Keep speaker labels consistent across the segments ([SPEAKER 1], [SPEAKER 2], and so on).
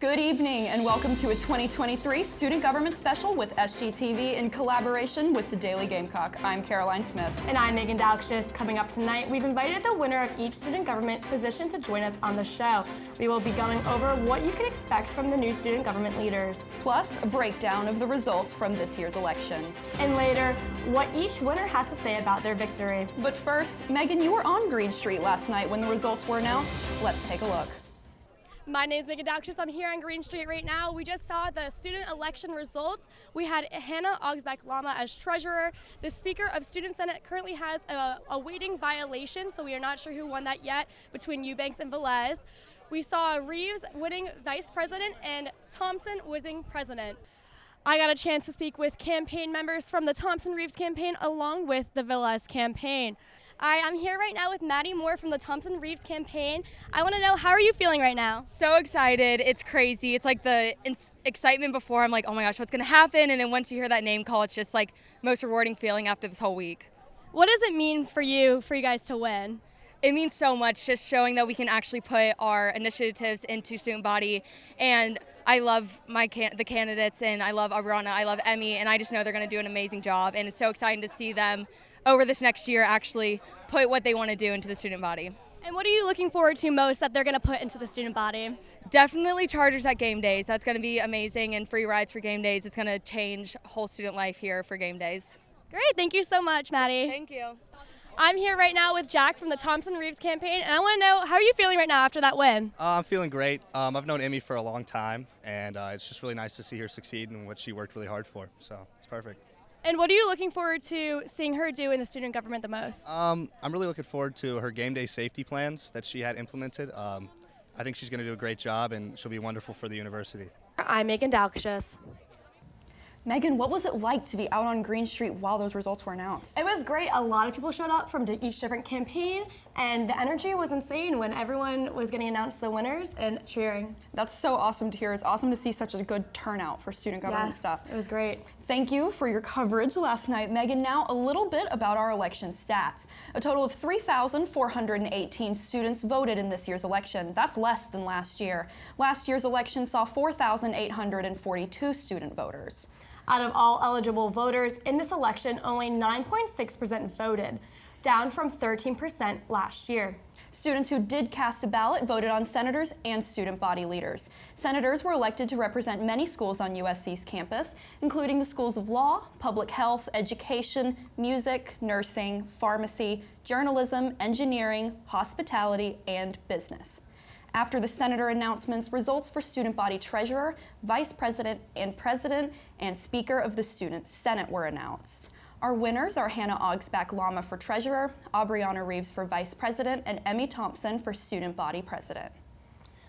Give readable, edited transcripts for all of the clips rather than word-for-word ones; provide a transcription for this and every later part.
[SPEAKER 1] Good evening and welcome to a 2023 Student Government Special with SGTV in collaboration with the Daily Gamecock. I'm Caroline Smith.
[SPEAKER 2] And I'm Megan Dalkshius. Coming up tonight, we've invited the winner of each student government position to join us on the show. We will be going over what you can expect from the new student government leaders.
[SPEAKER 1] Plus, a breakdown of the results from this year's election.
[SPEAKER 2] And later, what each winner has to say about their victory.
[SPEAKER 1] But first, Megan, you were on Green Street last night when the results were announced. Let's take a look.
[SPEAKER 2] My name is Megan Dalkshius. I'm here on Green Street right now. We just saw the student election results. We had Hannah Augsbach-lamma as treasurer. The Speaker of Student Senate currently has a waiting violation, so we are not sure who won that yet between Eubanks and Velez. We saw Reeves winning vice president and Thompson winning president. I got a chance to speak with campaign members from the Thompson-Reeves campaign along with the Velez campaign. I'm here right now with Maddie Moore from the Thompson-Reeves campaign. I want to know, how are you feeling right now?
[SPEAKER 3] So excited. It's crazy. It's like the excitement before. I'm like, oh my gosh, what's going to happen? And then once you hear that name call, it's just like most rewarding feeling after this whole week.
[SPEAKER 2] What does it mean for you guys to win?
[SPEAKER 3] It means so much, just showing that we can actually put our initiatives into student body. And I love the candidates, and I love Ariana, I love Emmy, and I just know they're going to do an amazing job. And it's so exciting to see them over this next year actually put what they want to do into the student body.
[SPEAKER 2] And what are you looking forward to most that they're going to put into the student body?
[SPEAKER 3] Definitely chargers at game days. That's going to be amazing, and free rides for game days. It's going to change whole student life here for game days.
[SPEAKER 2] Great. Thank you so much, Maddie.
[SPEAKER 3] Thank you.
[SPEAKER 2] I'm here right now with Jack from the Thompson-Reeves campaign, and I want to know, how are you feeling right now after that win?
[SPEAKER 4] I'm feeling great. I've known Emmy for a long time, and it's just really nice to see her succeed in what she worked really hard for. So it's perfect.
[SPEAKER 2] And what are you looking forward to seeing her do in the student government the most?
[SPEAKER 4] I'm really looking forward to her game day safety plans that she had implemented. I think she's going to do a great job, and she'll be wonderful for the university.
[SPEAKER 2] I'm Megan Dalkshius.
[SPEAKER 1] Megan, what was it like to be out on Green Street while those results were announced?
[SPEAKER 2] It was great. A lot of people showed up from each different campaign, and the energy was insane when everyone was getting announced the winners and cheering.
[SPEAKER 1] That's so awesome to hear. It's awesome to see such a good turnout for student government
[SPEAKER 2] Yes,
[SPEAKER 1] stuff.
[SPEAKER 2] it was great.
[SPEAKER 1] Thank you for your coverage last night, Megan. Now a little bit about our election stats. A total of 3,418 students voted in this year's election. That's less than last year. Last year's election saw 4,842 student voters.
[SPEAKER 2] Out of all eligible voters in this election, only 9.6% voted, down from 13% last year.
[SPEAKER 1] Students who did cast a ballot voted on senators and student body leaders. Senators were elected to represent many schools on USC's campus, including the schools of law, public health, education, music, nursing, pharmacy, journalism, engineering, hospitality, and business. After the senator announcements, results for student body treasurer, vice president, and president, and speaker of the student senate were announced. Our winners are Hannah Augsbach-lamma for treasurer, Abrianna Reaves for vice president, and Emmy Thompson for student body president.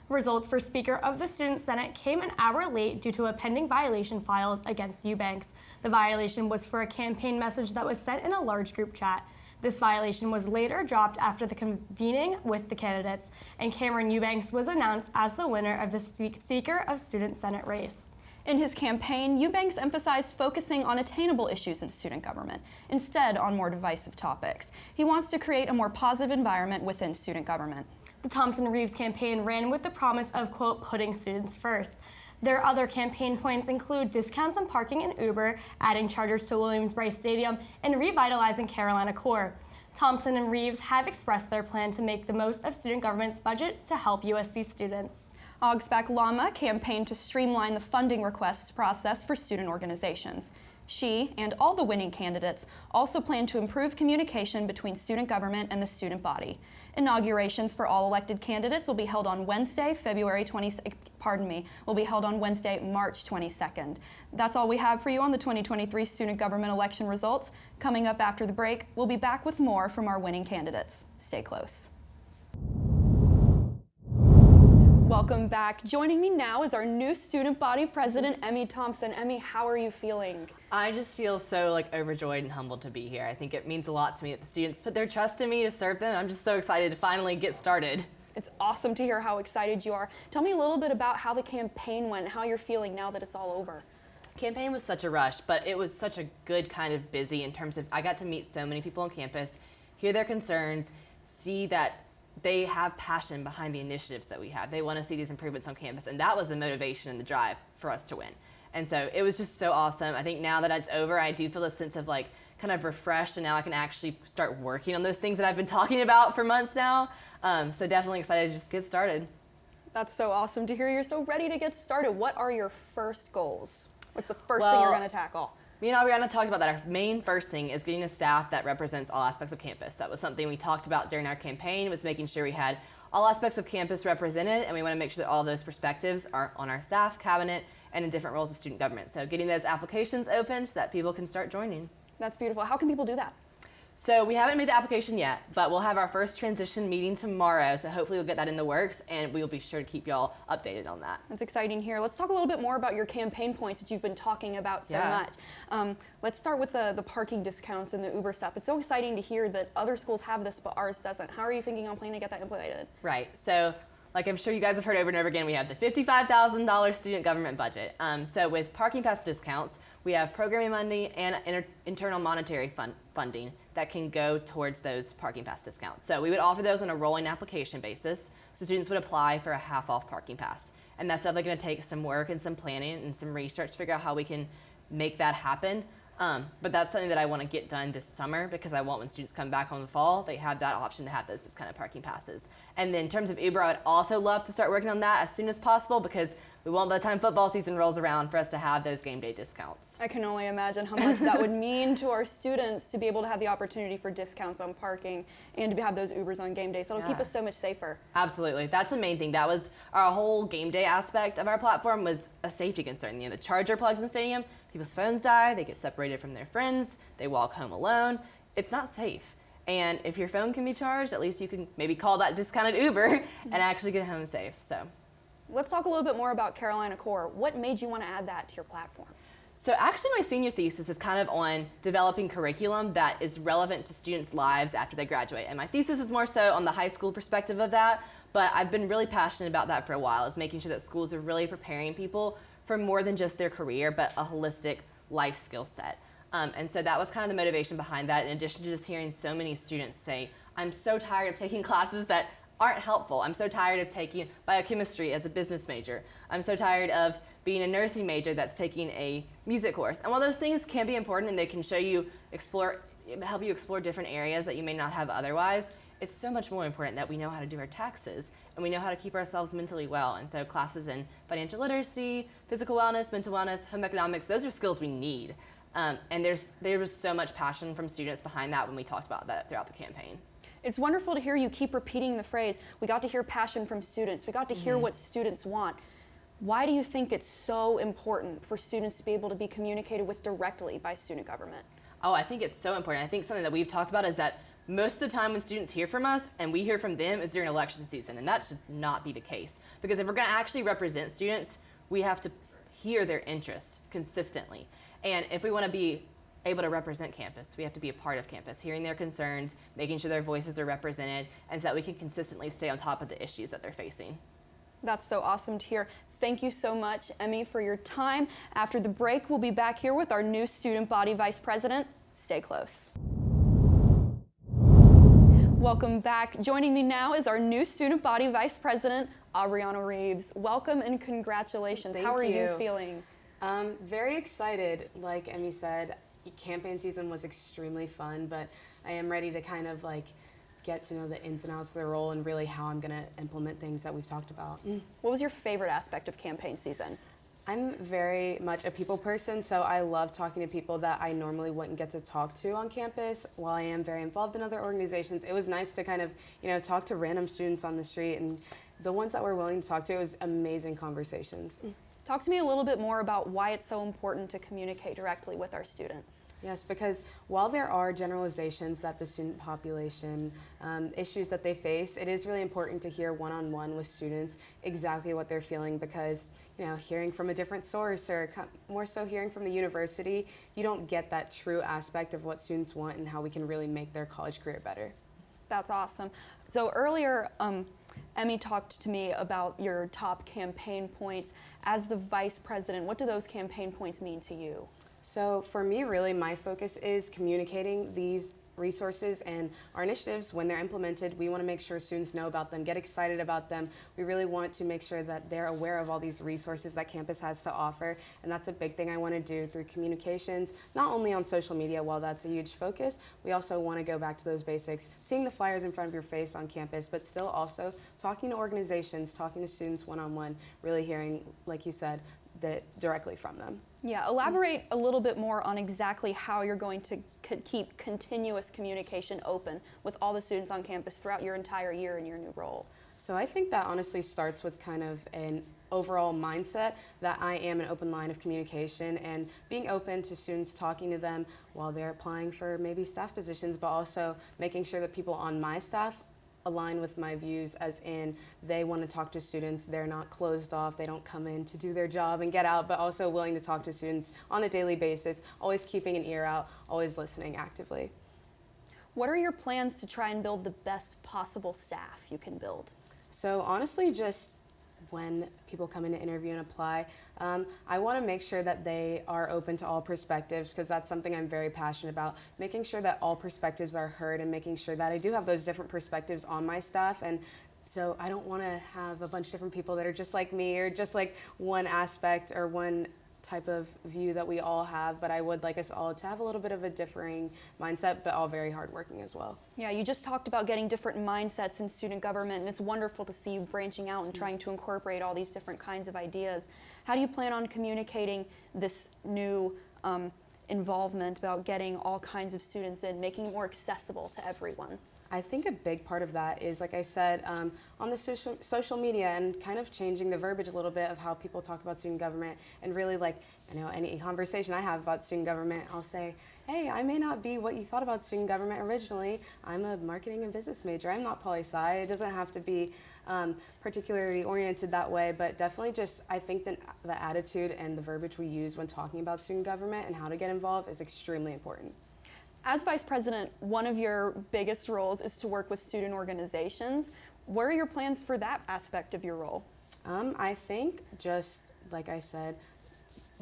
[SPEAKER 2] Results for Speaker of the Student Senate came an hour late due to a pending violation filed against Eubanks. The violation was for a campaign message that was sent in a large group chat. This violation was later dropped after the convening with the candidates, and Cameron Eubanks was announced as the winner of the Speaker of Student Senate race.
[SPEAKER 1] In his campaign, Eubanks emphasized focusing on attainable issues in student government, instead on more divisive topics. He wants to create a more positive environment within student government.
[SPEAKER 2] The Thompson-Reeves campaign ran with the promise of, quote, putting students first. Their other campaign points include discounts on parking and Uber, adding chargers to Williams-Brice Stadium, and revitalizing Carolina Core. Thompson and Reeves have expressed their plan to make the most of student government's budget to help USC students.
[SPEAKER 1] Augsbach-lamma campaigned to streamline the funding requests process for student organizations. She and all the winning candidates also plan to improve communication between student government and the student body. Inaugurations for all elected candidates will be held on Wednesday, March 22nd. That's all we have for you on the 2023 student government election results. Coming up after the break, we'll be back with more from our winning candidates. Stay close. Welcome back. Joining me now is our new student body president, Emmy Thompson. Emmy, how are you feeling?
[SPEAKER 5] I just feel so overjoyed and humbled to be here. I think it means a lot to me that the students put their trust in me to serve them. I'm just so excited to finally get started.
[SPEAKER 1] It's awesome to hear how excited you are. Tell me a little bit about how the campaign went, how you're feeling now that it's all over.
[SPEAKER 5] Campaign was such a rush, but it was such a good kind of busy in terms of I got to meet so many people on campus, hear their concerns, see that they have passion behind the initiatives that we have. They want to see these improvements on campus, and that was the motivation and the drive for us to win. And so it was just so awesome. I think now that it's over, I do feel a sense of like kind of refreshed, and now I can actually start working on those things that I've been talking about for months now. So definitely excited to just get started.
[SPEAKER 1] That's so awesome to hear. You're so ready to get started. What are your first goals? What's the first thing you're going to tackle?
[SPEAKER 5] Me and Ariana talked about that. Our main first thing is getting a staff that represents all aspects of campus. That was something we talked about during our campaign, was making sure we had all aspects of campus represented, and we want to make sure that all those perspectives are on our staff, cabinet, and in different roles of student government. So getting those applications open so that people can start joining.
[SPEAKER 1] That's beautiful. How can people do that?
[SPEAKER 5] So we haven't made the application yet, but we'll have our first transition meeting tomorrow. So hopefully we'll get that in the works, and we'll be sure to keep y'all updated on that.
[SPEAKER 1] That's exciting here. Let's talk a little bit more about your campaign points that you've been talking about so much. Let's start with the parking discounts and the Uber stuff. It's so exciting to hear that other schools have this, but ours doesn't. How are you thinking on planning to get that implemented?
[SPEAKER 5] Right. So like I'm sure you guys have heard over and over again, we have the $55,000 student government budget. So with parking pass discounts, we have programming money and internal monetary funding that can go towards those parking pass discounts. So we would offer those on a rolling application basis. So students would apply for a half-off parking pass. And that's definitely going to take some work and some planning and some research to figure out how we can make that happen. But that's something that I want to get done this summer, because I want when students come back on the fall, they have that option to have those kind of parking passes. And then in terms of Uber, I would also love to start working on that as soon as possible, because we want by the time football season rolls around for us to have those game day discounts.
[SPEAKER 1] I can only imagine how much that would mean to our students to be able to have the opportunity for discounts on parking and to have those Ubers on game day. So it'll keep us so much safer.
[SPEAKER 5] Absolutely. That's the main thing. That was our whole game day aspect of our platform, was a safety concern. You know, the charger plugs in the stadium, people's phones die, they get separated from their friends, they walk home alone. It's not safe. And if your phone can be charged, at least you can maybe call that discounted Uber and actually get home safe. So
[SPEAKER 1] let's talk a little bit more about Carolina Core. What made you want to add that to your platform?
[SPEAKER 5] So actually my senior thesis is kind of on developing curriculum that is relevant to students' lives after they graduate. And my thesis is more so on the high school perspective of that, but I've been really passionate about that for a while, is making sure that schools are really preparing people for more than just their career, but a holistic life skill set. And so that was kind of the motivation behind that, in addition to just hearing so many students say, I'm so tired of taking classes that aren't helpful. I'm so tired of taking biochemistry as a business major. I'm so tired of being a nursing major that's taking a music course. And while those things can be important and they can show you help you explore different areas that you may not have otherwise, it's so much more important that we know how to do our taxes and we know how to keep ourselves mentally well. And so classes in financial literacy, physical wellness, mental wellness, home economics, those are skills we need. And there was so much passion from students behind that when we talked about that throughout the campaign.
[SPEAKER 1] It's wonderful to hear you keep repeating the phrase, we got to hear passion from students, we got to hear what students want. Why do you think it's so important for students to be able to be communicated with directly by student government?
[SPEAKER 5] Oh, I think it's so important. I think something that we've talked about is that most of the time when students hear from us and we hear from them is during election season, and that should not be the case. Because if we're going to actually represent students, we have to hear their interests consistently. And if we want to be able to represent campus, we have to be a part of campus, hearing their concerns, making sure their voices are represented, and so that we can consistently stay on top of the issues that they're facing.
[SPEAKER 1] That's so awesome to hear. Thank you so much, Emmy, for your time. After the break, we'll be back here with our new student body vice president. Stay close. Welcome back. Joining me now is our new student body vice president, Ariana Reaves. Welcome and congratulations. How are you feeling?
[SPEAKER 6] Very excited. Like Emmy said, campaign season was extremely fun, but I am ready to kind of like get to know the ins and outs of the role and really how I'm going to implement things that we've talked about.
[SPEAKER 1] What was your favorite aspect of campaign season?
[SPEAKER 6] I'm very much a people person, so I love talking to people that I normally wouldn't get to talk to on campus. While I am very involved in other organizations, it was nice to kind of, talk to random students on the street, and the ones that were willing to talk to, it was amazing conversations.
[SPEAKER 1] Talk to me a little bit more about why it's so important to communicate directly with our students.
[SPEAKER 6] Yes, because while there are generalizations that the student population, issues that they face, it is really important to hear one-on-one with students exactly what they're feeling, because hearing from a different source, or more so hearing from the university, you don't get that true aspect of what students want and how we can really make their college career better.
[SPEAKER 1] That's awesome. So earlier, Emmy talked to me about your top campaign points. As the vice president, what do those campaign points mean to you?
[SPEAKER 6] So for me, really, my focus is communicating these resources and our initiatives, when they're implemented, we want to make sure students know about them, get excited about them. We really want to make sure that they're aware of all these resources that campus has to offer, and that's a big thing I want to do through communications, not only on social media, while that's a huge focus, we also want to go back to those basics, seeing the flyers in front of your face on campus, but still also talking to organizations, talking to students one-on-one, really hearing, like you said, that directly from them.
[SPEAKER 1] Yeah, elaborate a little bit more on exactly how you're going to keep continuous communication open with all the students on campus throughout your entire year in your new role.
[SPEAKER 6] So I think that honestly starts with kind of an overall mindset that I am an open line of communication and being open to students, talking to them while they're applying for maybe staff positions, but also making sure that people on my staff align with my views, as in they want to talk to students, they're not closed off, they don't come in to do their job and get out, but also willing to talk to students on a daily basis, always keeping an ear out, always listening actively.
[SPEAKER 1] What are your plans to try and build the best possible staff you can build?
[SPEAKER 6] So honestly, just when people come in to interview and apply, I want to make sure that they are open to all perspectives, because that's something I'm very passionate about, making sure that all perspectives are heard and making sure that I do have those different perspectives on my staff. And so I don't want to have a bunch of different people that are just like me or just like one aspect or one type of view that we all have, but I would like us all to have a little bit of a differing mindset, but all very hardworking as well.
[SPEAKER 1] Yeah, you just talked about getting different mindsets in student government, and it's wonderful to see you branching out and trying to incorporate all these different kinds of ideas. How do you plan on communicating this new involvement about getting all kinds of students in, making it more accessible to everyone?
[SPEAKER 6] I think a big part of that is, like I said, on the social media and kind of changing the verbiage a little bit of how people talk about student government, and really, like, you know, any conversation I have about student government, I'll say, hey, I may not be what you thought about student government originally. I'm a marketing and business major. I'm not poli-sci. It doesn't have to be particularly oriented that way, but definitely just, I think that the attitude and the verbiage we use when talking about student government and how to get involved is extremely important.
[SPEAKER 1] As Vice President, one of your biggest roles is to work with student organizations. What are your plans for that aspect of your role?
[SPEAKER 6] I think just, like I said,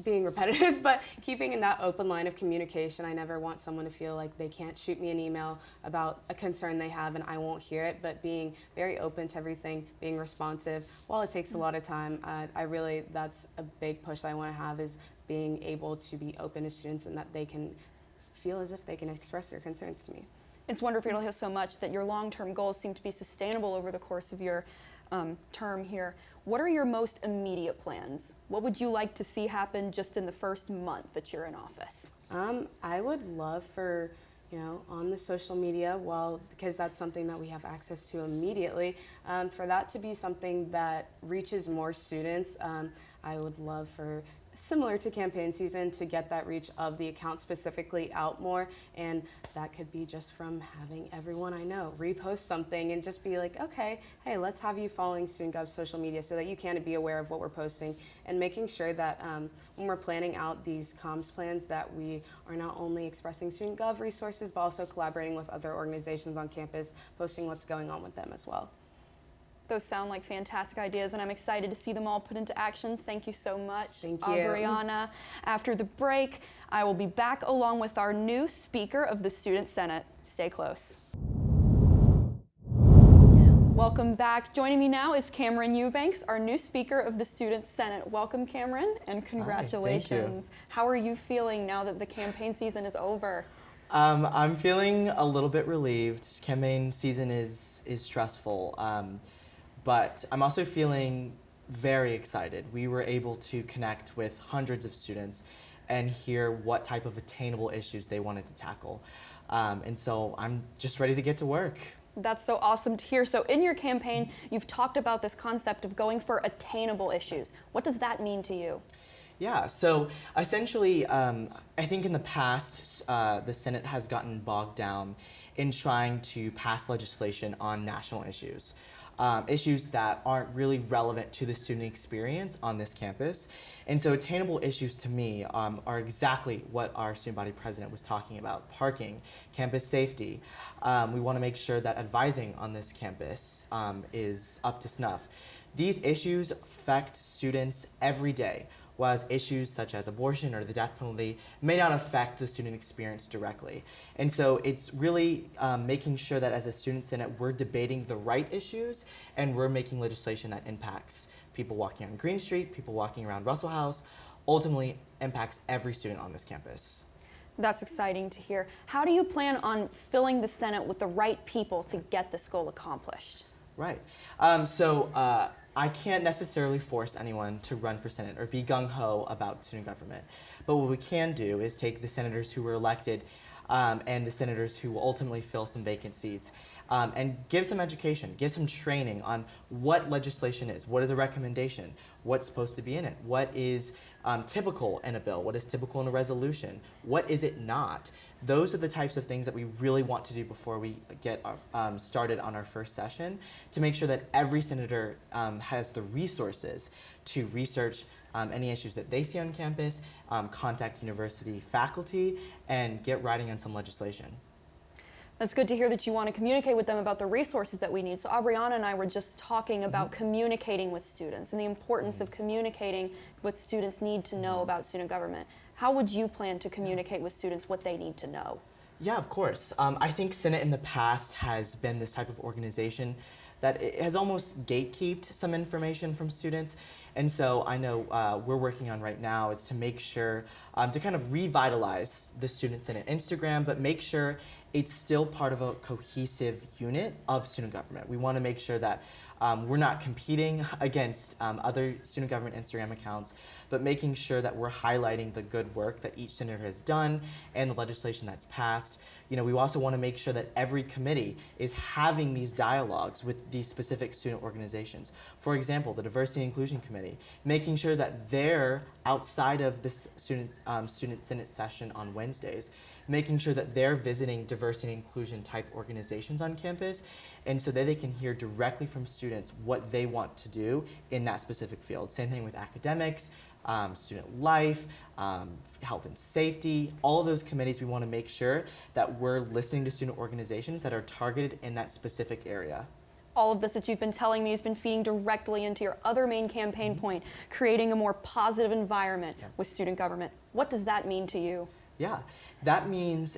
[SPEAKER 6] being repetitive, but keeping in that open line of communication. I never want someone to feel like they can't shoot me an email about a concern they have and I won't hear it, but being very open to everything, being responsive. While it takes a lot of time, that's a big push that I want to have, is being able to be open to students and that they can feel as if they can express their concerns to me.
[SPEAKER 1] It's wonderful to hear so much that your long-term goals seem to be sustainable over the course of your term here. What are your most immediate plans? What would you like to see happen just in the first month that you're in office?
[SPEAKER 6] I would love for, you know, on the social media, because that's something that we have access to immediately, for that to be something that reaches more students. I would love for, similar to campaign season, to get that reach of the account specifically out more, and that could be just from having everyone I know repost something and just be like, okay, hey, let's have you following Student Gov's social media so that you can be aware of what we're posting, and making sure that when we're planning out these comms plans that we are not only expressing Student Gov resources but also collaborating with other organizations on campus, posting what's going on with them as well.
[SPEAKER 1] Those sound like fantastic ideas, and I'm excited to see them all put into action. Thank you so much,
[SPEAKER 6] Thank you.
[SPEAKER 1] Ariana. After the break, I will be back along with our new Speaker of the Student Senate. Stay close. Welcome back. Joining me now is Cameron Eubanks, our new Speaker of the Student Senate. Welcome, Cameron, and congratulations.
[SPEAKER 7] Hi, thank you.
[SPEAKER 1] How are you feeling now that the campaign season is over?
[SPEAKER 7] I'm feeling a little bit relieved. Campaign season is stressful. But I'm also feeling very excited. We were able to connect with hundreds of students and hear what type of attainable issues they wanted to tackle. And so I'm just ready to get to work.
[SPEAKER 1] That's so awesome to hear. So in your campaign, you've talked about this concept of going for attainable issues. What does that mean to you?
[SPEAKER 7] Yeah, so essentially, I think in the past, the Senate has gotten bogged down in trying to pass legislation on national issues. Issues that aren't really relevant to the student experience on this campus. And so attainable issues to me are exactly what our student body president was talking about: parking, campus safety. We want to make sure that advising on this campus is up to snuff. These issues affect students every day, whereas issues such as abortion or the death penalty may not affect the student experience directly. And so it's really making sure that as a student senate, we're debating the right issues and we're making legislation that impacts people walking on Green Street, people walking around Russell House, ultimately impacts every student on this campus.
[SPEAKER 1] That's exciting to hear. How do you plan on filling the Senate with the right people to get this goal accomplished?
[SPEAKER 7] Right. I can't necessarily force anyone to run for Senate or be gung-ho about student government. But what we can do is take the senators who were elected and the senators who will ultimately fill some vacant seats and give some education, give some training on what legislation is, what is a recommendation, what's supposed to be in it, what is typical in a bill, what is typical in a resolution, what is it not. Those are the types of things that we really want to do before we get started on our first session to make sure that every senator has the resources to research any issues that they see on campus, contact university faculty, and get writing on some legislation.
[SPEAKER 1] That's good to hear that you want to communicate with them about the resources that we need. So Abrianna and I were just talking about communicating with students and the importance of communicating what students need to know about student government. How would you plan to communicate with students what they need to know?
[SPEAKER 7] Yeah, of course. I think Senate in the past has been this type of organization that it has almost gatekept some information from students. And so I know we're working on right now is to make sure to kind of revitalize the Student Senate Instagram, but make sure it's still part of a cohesive unit of student government. We want to make sure that we're not competing against other student government Instagram accounts, but making sure that we're highlighting the good work that each senator has done and the legislation that's passed. You know, we also want to make sure that every committee is having these dialogues with these specific student organizations. For example, the Diversity and Inclusion Committee, making sure that they're outside of this student Senate session on Wednesdays, making sure that they're visiting diversity and inclusion type organizations on campus, and so that they can hear directly from students what they want to do in that specific field. Same thing with academics, student life, health and safety, all of those committees. We want to make sure that we're listening to student organizations that are targeted in that specific area.
[SPEAKER 1] All of this that you've been telling me has been feeding directly into your other main campaign point, creating a more positive environment with student government. What does that mean to you?
[SPEAKER 7] Yeah, that means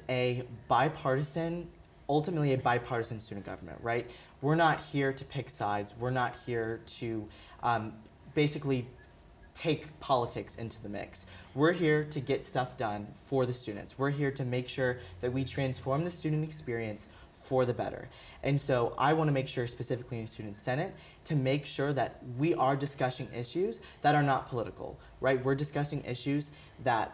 [SPEAKER 7] ultimately a bipartisan student government, right? We're not here to pick sides. We're not here to basically take politics into the mix. We're here to get stuff done for the students. We're here to make sure that we transform the student experience for the better. And so I want to make sure, specifically in Student Senate, to make sure that we are discussing issues that are not political, right? We're discussing issues that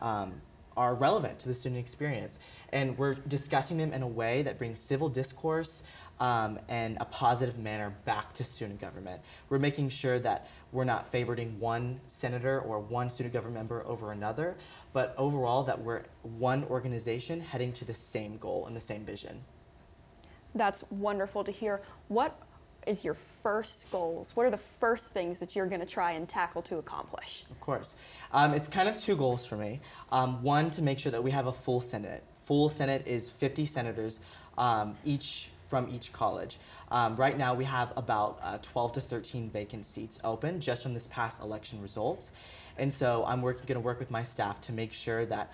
[SPEAKER 7] are relevant to the student experience. And we're discussing them in a way that brings civil discourse and a positive manner back to student government. We're making sure that we're not favoriting one senator or one student government member over another, but overall that we're one organization heading to the same goal and the same vision.
[SPEAKER 1] That's wonderful to hear. What is your first goals? What are the first things that you're going to try and tackle to accomplish?
[SPEAKER 7] Of course. It's kind of two goals for me. One, to make sure that we have a full Senate. Full Senate is 50 senators, each from each college. Right now we have about 12 to 13 vacant seats open just from this past election results. And so I'm going to work with my staff to make sure that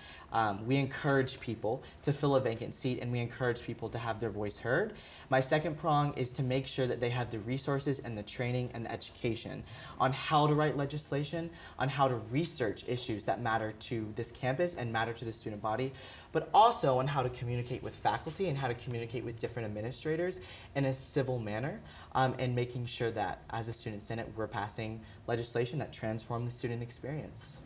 [SPEAKER 7] we encourage people to fill a vacant seat and we encourage people to have their voice heard. My second prong is to make sure that they have the resources and the training and the education on how to write legislation, on how to research issues that matter to this campus and matter to the student body, but also on how to communicate with faculty and how to communicate with different administrators in a civil manner, and making sure that as a Student Senate, we're passing legislation that transforms the student experience.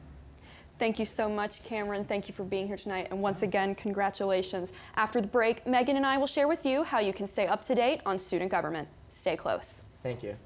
[SPEAKER 1] Thank you so much, Cameron. Thank you for being here tonight. And once again, congratulations. After the break, Megan and I will share with you how you can stay up to date on student government. Stay close.
[SPEAKER 7] Thank you.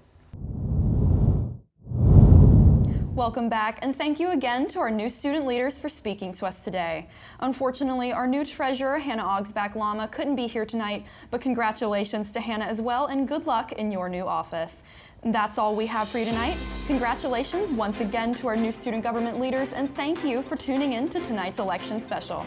[SPEAKER 1] Welcome back, and thank you again to our new student leaders for speaking to us today. Unfortunately, our new treasurer, Hannah Augsbach-lamma, couldn't be here tonight, but congratulations to Hannah as well, and good luck in your new office. That's all we have for you tonight. Congratulations once again to our new student government leaders, and thank you for tuning in to tonight's election special.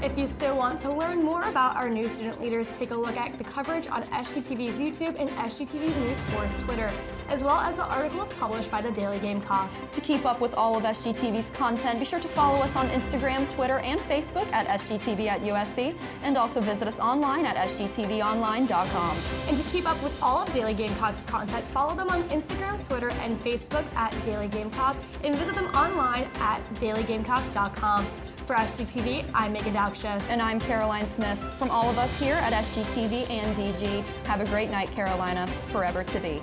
[SPEAKER 2] If you still want to learn more about our new student leaders, take a look at the coverage on SGTV's YouTube and SGTV News 4's Twitter, as well as the articles published by the Daily Gamecock.
[SPEAKER 1] To keep up with all of SGTV's content, be sure to follow us on Instagram, Twitter, and Facebook at SGTV at USC, and also visit us online at sgtvonline.com.
[SPEAKER 2] And to keep up with all of Daily Gamecock's content, follow them on Instagram, Twitter, and Facebook at Daily Gamecock, and visit them online at dailygamecock.com. For SGTV, I'm Megan Daukshas.
[SPEAKER 1] And I'm Caroline Smith. From all of us here at SGTV and DG, have a great night, Carolina. Forever to be.